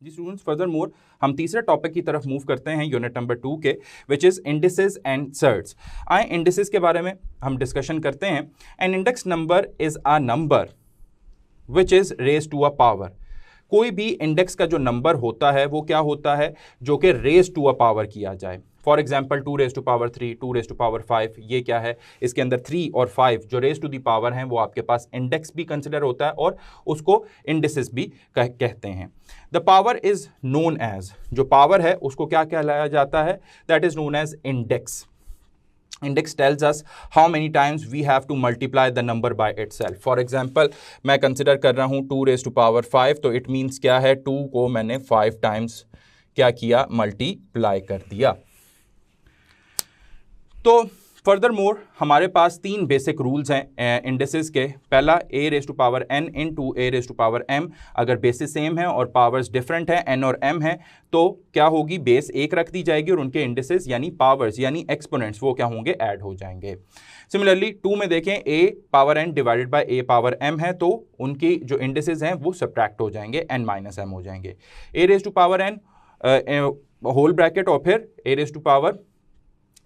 जी students, further more हम तीसरे topic की तरफ मूव करते हैं यूनिट नंबर 2 के, which is indices and surds. आए इंडिसेस के बारे में हम डिस्कशन करते हैं। An index number is a number which is raise to a power. कोई भी इंडेक्स का जो नंबर होता है वो क्या होता है, जो कि रेज टू अ पावर किया जाए। For example 2 raise to power 3, 2 raise to power 5, ये क्या है, इसके अंदर 3 और 5 जो रेज टू दी पावर हैं वो आपके पास इंडेक्स भी कंसिडर होता है और उसको इंडिसेस भी कहते हैं। The power is known as, जो पावर है उसको क्या कहलाया जाता है, that is known as index. Index tells us how many times we have to multiply the number by itself. For example, मैं कंसिडर कर रहा हूँ 2 रेज टू पावर 5, तो इट मीन्स क्या है, 2 को मैंने 5 टाइम्स क्या किया, मल्टीप्लाई कर दिया। तो फर्दर मोर हमारे पास 3 बेसिक रूल्स हैं इंडिसेस के। पहला, a raise to power n into a raise to power m। अगर बेसिस सेम है और पावर्स डिफरेंट है, n और m है, तो क्या होगी, बेस 1 रख दी जाएगी और उनके इंडिसेस यानी पावर्स यानी एक्सपोनेंट्स वो क्या होंगे, ऐड हो जाएंगे। सिमिलरली 2 में देखें, a power n divided by a power m है, तो उनकी जो इंडिसेस हैं वो सब्ट्रैक्ट हो जाएंगे, n माइनस m हो जाएंगे। a raise to power n whole bracket और फिर a raise to power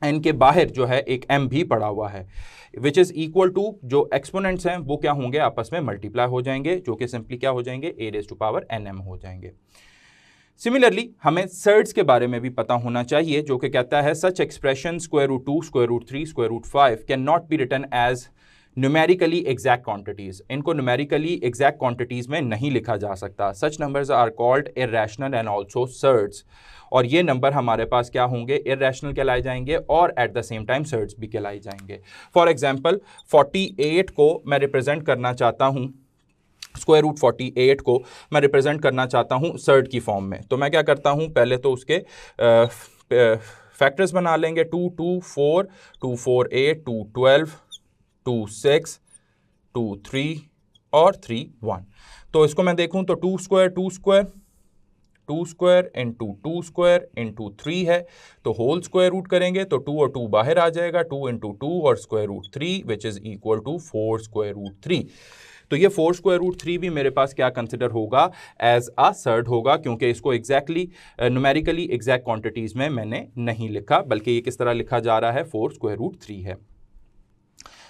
n के बाहर जो है एक m भी पड़ा हुआ है, विच इज इक्वल टू जो एक्सपोनेंट्स हैं वो क्या होंगे, आपस में मल्टीप्लाई हो जाएंगे, जो कि सिंपली क्या हो जाएंगे, a raise to power nm हो जाएंगे। सिमिलरली हमें सर्ट्स के बारे में भी पता होना चाहिए, जो कि कहता है such expression square root 2, square root 3, square root 5 can not be written as numerically exact quantities. इनको न्यूमेरिकली एग्जैक्ट क्वांटिटीज में नहीं लिखा जा सकता। Such numbers are called irrational and also surds, और ये नंबर हमारे पास क्या होंगे, इरैशनल कहलाए जाएंगे और at the same time surds भी कहलाए जाएंगे। फॉर एग्जाम्पल 48 को मैं रिप्रेजेंट करना चाहता हूँ, स्क्वायर रूट 48 को मैं रिप्रेजेंट करना चाहता हूँ सर्ट की फॉर्म में, तो मैं क्या करता हूँ, पहले तो उसके फैक्टर्स बना लेंगे। 2 2 4, 2 4 8, 2 12, 2 6, 2 3 और 3 1। तो इसको मैं देखूं तो 2 square 2 square 2 square into 2 square into 3 है, तो होल स्क्वायर रूट करेंगे तो 2 और 2 बाहर आ जाएगा, 2 इंटू 2 और square root 3 which is equal to 4 square root 3। तो ये 4 स्क्वायर रूट 3 भी मेरे पास क्या कंसिडर होगा, एज अ सर्ट होगा, क्योंकि इसको एग्जैक्टली न्यूमेरिकली एग्जैक्ट क्वांटिटीज में मैंने नहीं लिखा, बल्कि ये किस तरह लिखा जा रहा है, 4 स्क्वायर रूट 3 है।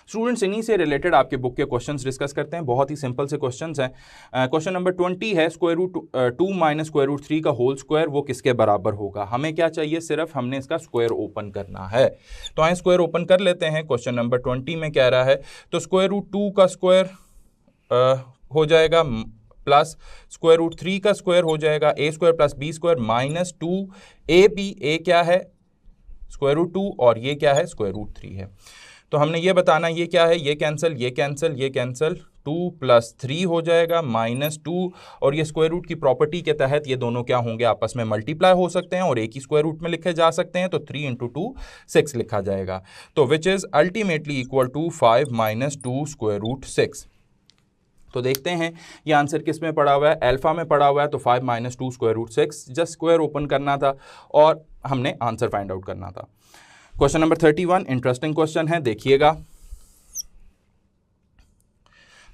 स्टूडेंट्स, इन्हीं से रिलेटेड आपके बुक के क्वेश्चंस डिस्कस करते हैं। बहुत ही सिंपल से क्वेश्चंस हैं। क्वेश्चन नंबर 20 है, square root 2 minus square root 3 का होल स्क्वायर वो किसके बराबर होगा। हमें क्या चाहिए, सिर्फ हमने इसका स्क्वायर ओपन करना है। तो आए स्क्वायर ओपन कर लेते हैं। क्वेश्चन नंबर 20 में कह रहा है, तो स्क्वायर रूट 2 का स्क्वायर हो जाएगा प्लस स्क्वायर रूट 3 का स्क्वायर हो जाएगा a square plus b square minus 2 a b. A क्या है, स्क्वायर रूट 2, और ये क्या है, स्क्वायर रूट 3 है। तो हमने ये बताना ये क्या है, ये कैंसिल ये कैंसिल ये कैंसिल, 2 प्लस 3 हो जाएगा माइनस 2, और ये स्क्वायर रूट की प्रॉपर्टी के तहत ये दोनों क्या होंगे, आपस में मल्टीप्लाई हो सकते हैं और एक ही स्क्वायर रूट में लिखे जा सकते हैं। तो 3 इंटू 2 6 लिखा जाएगा, तो which is ultimately equal to 5 minus 2 square root 6। तो देखते हैं ये आंसर किस में पड़ा हुआ है, अल्फा में पड़ा हुआ है। तो 5 minus 2 square root 6, just square open करना था और हमने आंसर फाइंड आउट करना था। क्वेश्चन नंबर 31 इंटरेस्टिंग क्वेश्चन है, देखिएगा।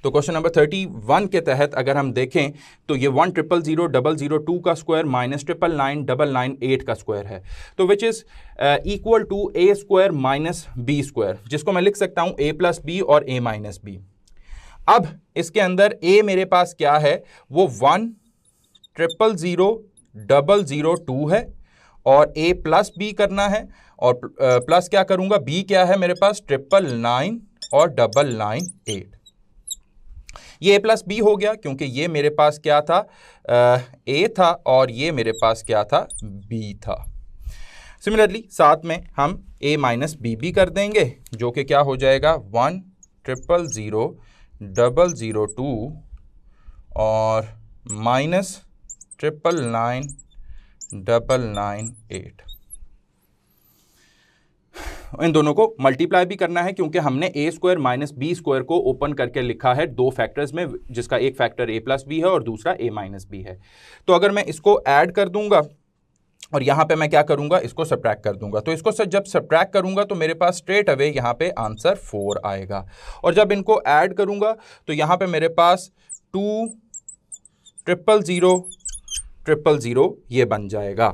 तो क्वेश्चन नंबर 31 के तहत अगर हम देखें तो ये 1,000,002 का स्क्वायर माइनस 999,998 का स्क्वायर है, तो which is equal to A square minus B square, जिसको मैं लिख सकता हूं ए प्लस बी और ए माइनस बी। अब इसके अंदर a मेरे पास क्या है, वो 1,000,002 है और a प्लस b करना है, और प्लस क्या करूंगा, b क्या है मेरे पास 999 और 998। ये a प्लस b हो गया, क्योंकि ये मेरे पास क्या था, a था, और ये मेरे पास क्या था, b था। सिमिलरली साथ में हम a माइनस b भी कर देंगे, जो कि क्या हो जाएगा 1,000,002 और माइनस 999,998। इन दोनों को मल्टीप्लाई भी करना है, क्योंकि हमने ए स्क्वायर माइनस बी स्क्वायर को ओपन करके लिखा है 2 फैक्टर्स में, जिसका एक फैक्टर a प्लस बी है और दूसरा a माइनस बी है। तो अगर मैं इसको ऐड कर दूंगा और यहाँ पे मैं क्या करूंगा, इसको सब्ट्रैक्ट कर दूंगा, तो इसको जब सब्ट्रैक्ट करूंगा तो मेरे पास स्ट्रेट अवे यहाँ पे आंसर 4 आएगा, और जब इनको ऐड करूंगा तो यहाँ पे मेरे पास 2,000,002 000 ये बन जाएगा।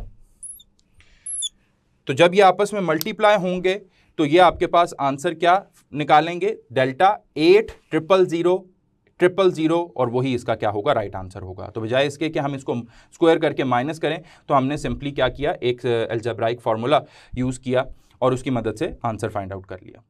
तो जब ये आपस में मल्टीप्लाई होंगे तो ये आपके पास आंसर क्या निकालेंगे, डेल्टा 8,000,000 और वही इसका क्या होगा, राइट आंसर होगा। तो बजाय इसके कि हम इसको स्क्वायर करके माइनस करें तो हमने सिंपली क्या किया, एक अलजेब्राइक फार्मूला यूज़ किया और उसकी मदद से आंसर फाइंड आउट कर लिया।